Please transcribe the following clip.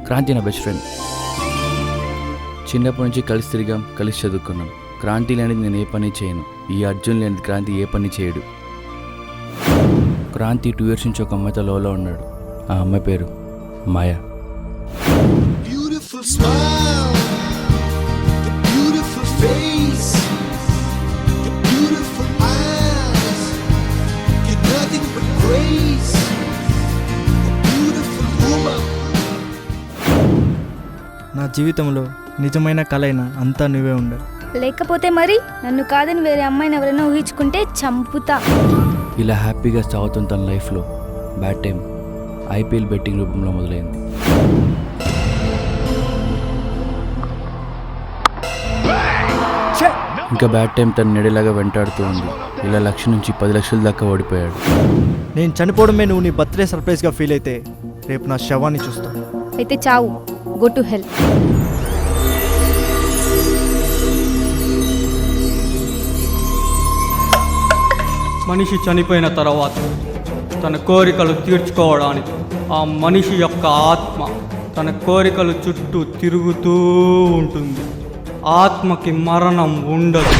క్రాంతి నా best friend. చిన్నప్పటి నుంచి కలిసి తిరిగాం, కలిసి చదువుకున్నాం. క్రాంతి లేనిది నేను ఏ పని చేయను. ఈ అర్జున్ లేనిది క్రాంతి ఏ పని చేయడు. క్రాంతి 2 years నుంచి ఒక అమ్మాయితో లోలో ఉన్నాడు. ఆ అమ్మాయి పేరు మాయా. నా జీవితంలో నిజమైన కలైనా అంతా నువ్వే ఉండాలి. లేకపోతే మరి నన్ను కాదని వేరే అమ్మాయిని ఎవరైనా ఊహించుకుంటే చంపుతా. ఇలా హ్యాపీగా సాగుతున్న తన లైఫ్లో బ్యాడ్ టైం ఐపీఎల్ బెట్టింగ్ రూపంలో మొదలైంది. ఇంకా బ్యాడ్ టైం తన నెడలాగా వెంటాడుతూ ఉంది. ఇలా 1,00,000 నుంచి 10 లక్షల దాకా ఓడిపోయాడు. నేను చనిపోవడమే నువ్వు నీ బర్త్డే సర్ప్రైజ్గా ఫీల్ అయితే రేపు నా శవాన్ని చూస్తా. అయితే చావు. Go to hell. మనిషి చనిపోయిన తర్వాత తన కోరికలు తీర్చుకోవడానికి ఆ మనిషి యొక్క ఆత్మ తన కోరికలు చుట్టూ తిరుగుతూ ఉంటుంది. ఆత్మకి మరణం ఉండదు.